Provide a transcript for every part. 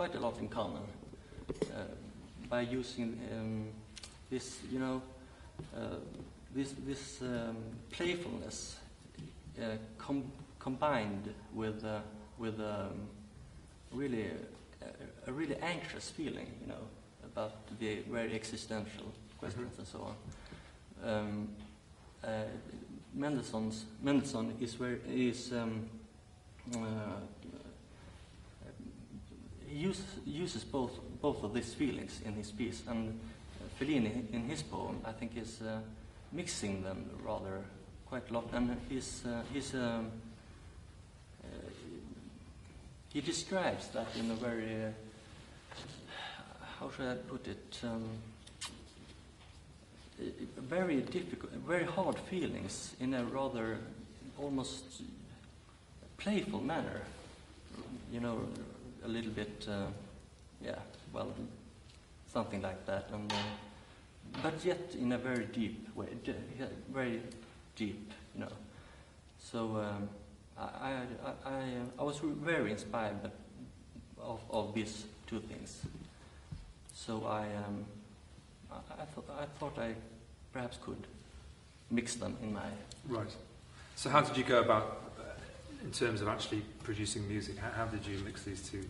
quite a lot in common by using this, this playfulness combined with really a really anxious feeling, about the very existential questions and so on. Mendelssohn uses both of these feelings in his piece, and Fellini in his poem, I think, is mixing them rather quite a lot, and he describes that in a very, how should I put it, very difficult, very hard feelings in a rather almost playful manner, a little bit, something like that, and but yet in a very deep way, very deep, So I was very inspired of these two things. So I thought I perhaps could mix them in my... Right. So how did you go about, in terms of actually producing music, how did you mix these two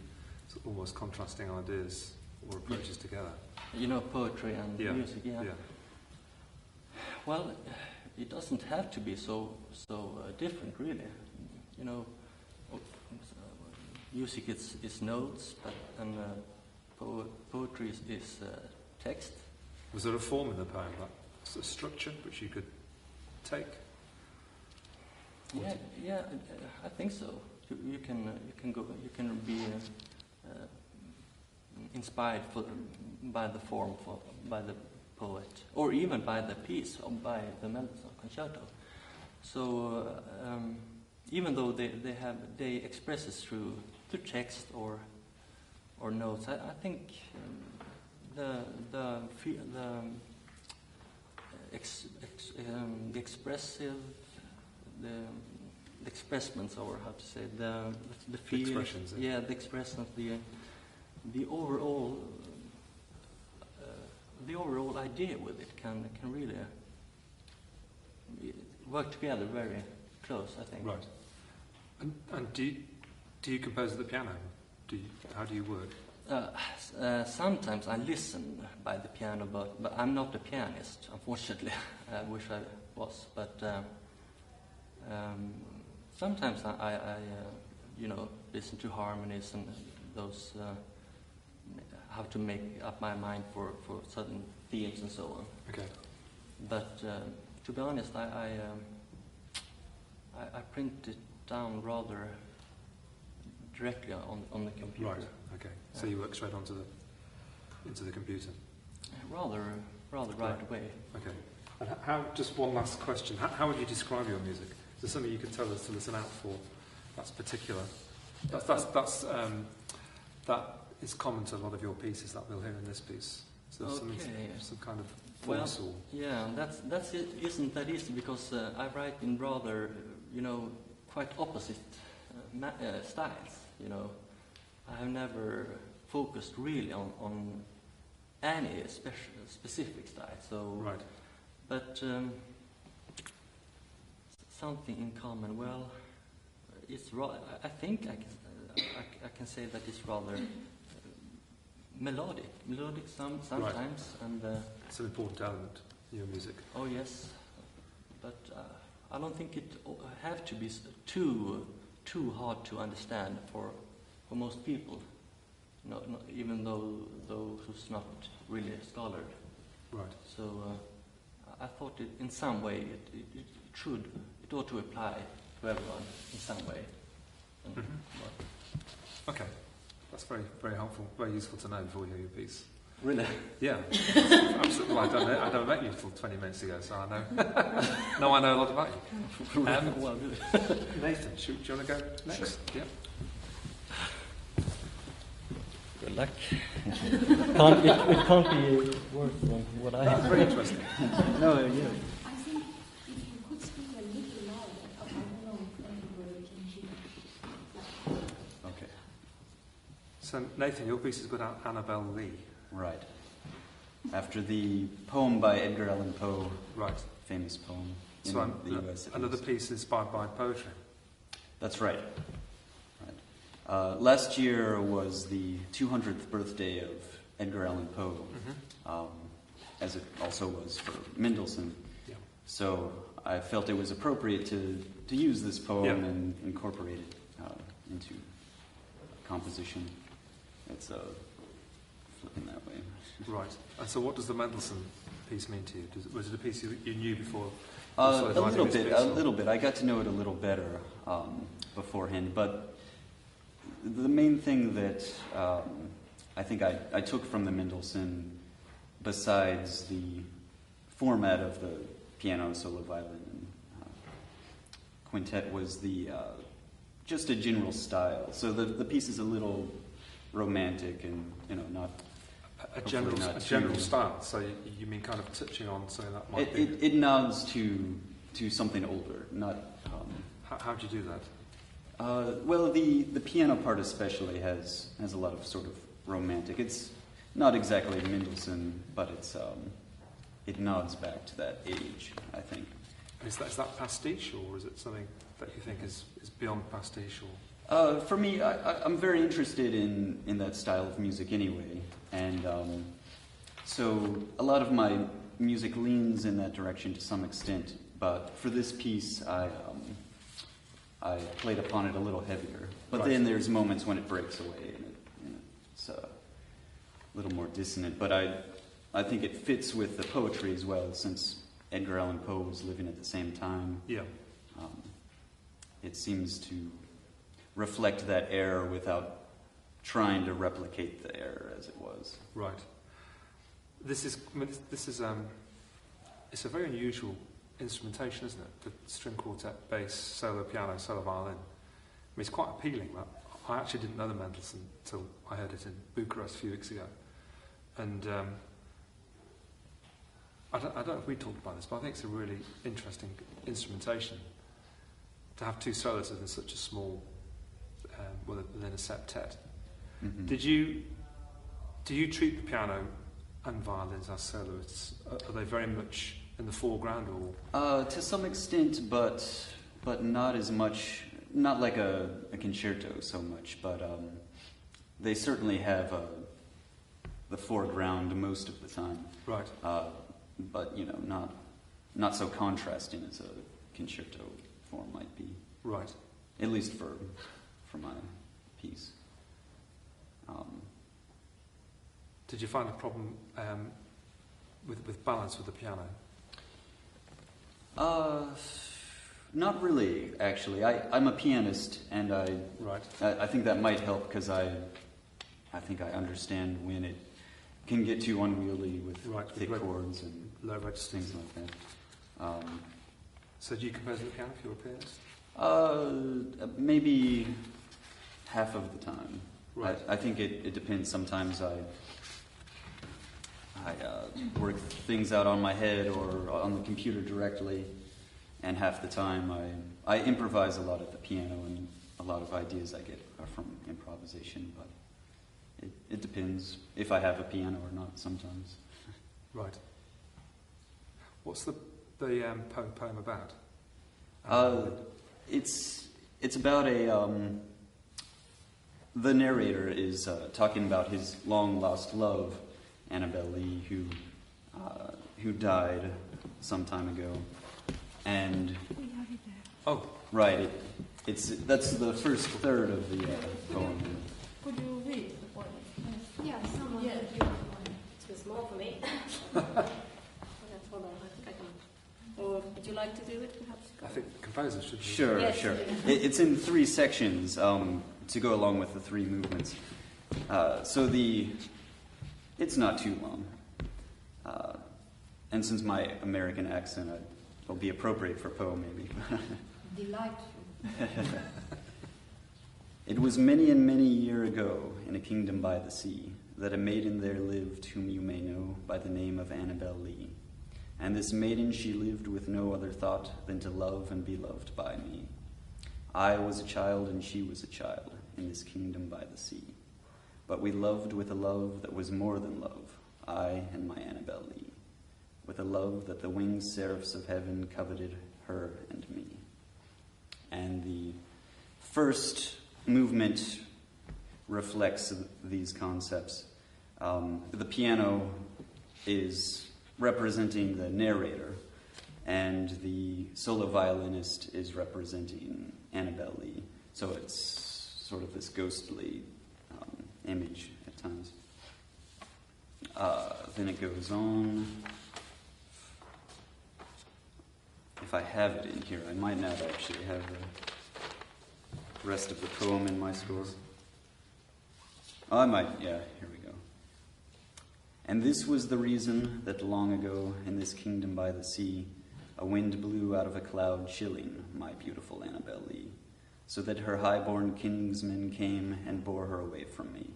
sort of almost contrasting ideas or approaches together? Poetry and music, yeah. Well, it doesn't have to be so different, really. Music is notes, and poetry is text. Was there a form in the poem, a structure which you could take? Yeah, I think so. You can be inspired by the form, by the poet, or even by the piece, or by the Mendelssohn concerto. So even though they express it through text or notes, I think the expressive, the expressions, or how to say, the expressions. Yeah, the expressions, the overall idea with it can really work together very close, I think. Right. And do you compose at the piano? How do you work? Sometimes I listen by the piano, but I'm not a pianist, unfortunately. I wish I was, but sometimes I listen to harmonies and those, how to make up my mind for certain themes and so on. Okay. But to be honest, I print it down rather directly on the computer. Right. Okay. So you work straight into the computer. Rather right away. Okay. And just one last question. How would you describe your music? Is there something you could tell us to listen out for? That's particular. That is common to a lot of your pieces that we'll hear in this piece. So some kind of voice or... Yeah, that's it. Isn't that easy? Because I write in rather, quite opposite styles. I have never focused really on any specific style. So, right. But something in common. Well, it's I think I can say that it's rather melodic sometimes, right. And it's an important element in your music. Oh yes, but I don't think it have to be too hard to understand for most people. Even though who's not really a scholar. Right. So I thought in some way it ought to apply to everyone in some way. Okay, that's very, very helpful, very useful to know before we hear your piece. Really? Yeah, absolutely. Well, I don't met you till 20 minutes ago, so I know. Now I know a lot about you. Well, good. Nathan, do you want to go next? Sure. Yeah. Good luck. It can't be worse than what I have. That's very interesting. No, yeah. I think if you could speak a little louder, I don't know if everybody can hear. Okay. So So Nathan, your piece is called Annabel Lee. Right. After the poem by Edgar Allan Poe, Right. famous poem in So the US. at another least. piece inspired by poetry. That's right. Last year was the 200th birthday of Edgar Allan Poe, as it also was for Mendelssohn. Yeah. So I felt it was appropriate to use this poem Yeah. and incorporate it into composition. It's flipping that way. Right. And so what does the Mendelssohn piece mean to you? Was it a piece you knew before? A little bit. I got to know it a little better beforehand, but the main thing that I think I took from the Mendelssohn, besides the format of the piano, solo, violin, and quintet, was just a general style. So the piece is a little romantic and not a general style. So you mean kind of touching on something that might be. It nods to something older, not. How do you do that? Well, the piano part especially has a lot of sort of romantic. It's not exactly Mendelssohn, but it nods back to that age, I think. Is that pastiche, or is it something that you think is beyond pastiche? For me, I'm very interested in that style of music anyway, and so a lot of my music leans in that direction to some extent. But for this piece, I played upon it a little heavier. But then there's moments when it breaks away and it's a little more dissonant. But I think it fits with the poetry as well, since Edgar Allan Poe was living at the same time. Yeah. It seems to reflect that era without trying to replicate the era as it was. Right. This is it's a very unusual instrumentation, isn't it? The string quartet, bass, solo piano, solo violin. I mean, it's quite appealing. I actually didn't know the Mendelssohn until I heard it in Bucharest a few weeks ago. And I don't know if we talked about this, but I think it's a really interesting instrumentation to have two soloists in such a small, within a septet. Mm-hmm. Do you treat the piano and violins as soloists? Are they very much in the foreground, or? To some extent, but not as much. Not like a concerto so much, but they certainly have the foreground most of the time. Right. But not so contrasting as a concerto form might be. Right. At least for my piece. Did you find a problem with balance with the piano? Not really, actually. I'm a pianist, and I think that might help, because I think I understand when it can get too unwieldy with thick chords and low registers, things like that. So do you compose on the piano if you're a pianist? Maybe half of the time. Right. I think it depends. Sometimes I work things out on my head or on the computer directly, and half the time I improvise a lot at the piano, and a lot of ideas I get are from improvisation, but it depends if I have a piano or not sometimes. Right. What's the poem about? It's about the narrator is talking about his long lost love, Annabel Lee, who died some time ago, and right, that's the first third of the poem. Could you read for me? Yeah, someone. Yeah. It's too small for me. Hold on, I think I can. Or would you like to do it, perhaps? I think composers should. Sure. It's in 3 sections to go along with the 3 movements. It's not too long. And since my American accent, it'll be appropriate for Poe, maybe. Delightful. It was many and many a year ago, in a kingdom by the sea, that a maiden there lived whom you may know by the name of Annabel Lee. And this maiden she lived with no other thought than to love and be loved by me. I was a child and she was a child in this kingdom by the sea. but we loved with a love that was more than love, I and my Annabel Lee, with a love that the winged seraphs of heaven coveted her and me. And the first movement reflects these concepts. The piano is representing the narrator, and the solo violinist is representing Annabel Lee. So it's sort of this ghostly image at times. Then it goes on. If I have it in here, I might not actually have the rest of the poem in my scores. Oh, I might, yeah, here we go. And this was the reason that long ago in this kingdom by the sea, a wind blew out of a cloud chilling my beautiful Annabel Lee, so that her high-born kinsmen came and bore her away from me,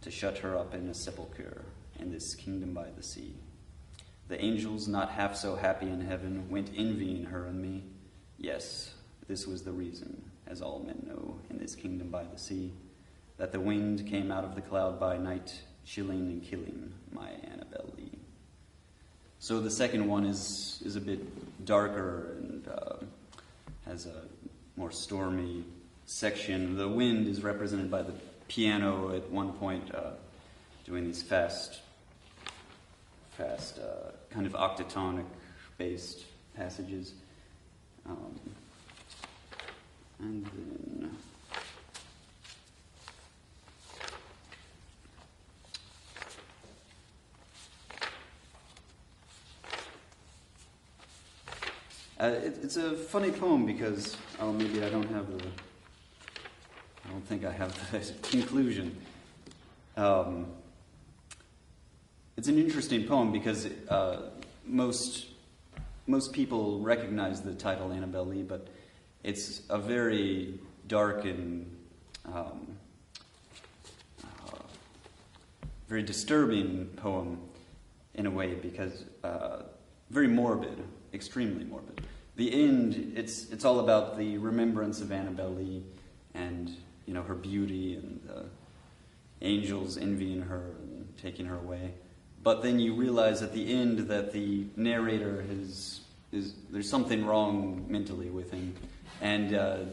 to shut her up in a sepulchre in this kingdom by the sea. The angels, not half so happy in heaven, went envying her and me. Yes, this was the reason, as all men know, in this kingdom by the sea, that the wind came out of the cloud by night, chilling and killing my Annabel Lee. So the second one is a bit darker and has a more stormy section. The wind is represented by the piano at one point doing these fast kind of octatonic-based passages. And then... it's a funny poem because, maybe I don't think I have the conclusion. It's an interesting poem because most people recognize the title Annabel Lee, but it's a very dark and very disturbing poem in a way because very morbid, extremely morbid. The end, it's all about the remembrance of Annabel Lee and, you know, her beauty and the angels envying her and taking her away. But then you realize at the end that the narrator there's something wrong mentally with him. And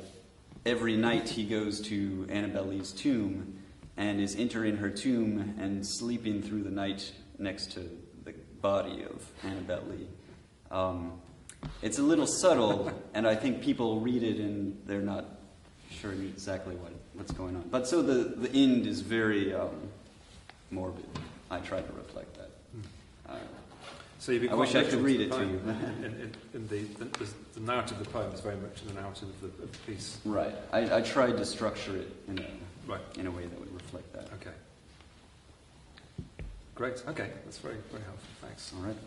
every night he goes to Annabel Lee's tomb and is entering her tomb and sleeping through the night next to the body of Annabel Lee. It's a little subtle, and I think people read it and they're not sure exactly what's going on. But so the end is very morbid. I tried to reflect that. So you've been I wish I could read it to you. In the narrative of the poem is very much in the narrative of the piece. Right. I tried to structure it in a way that would reflect that. Okay. Great. Okay. That's very, very helpful. Thanks. All right.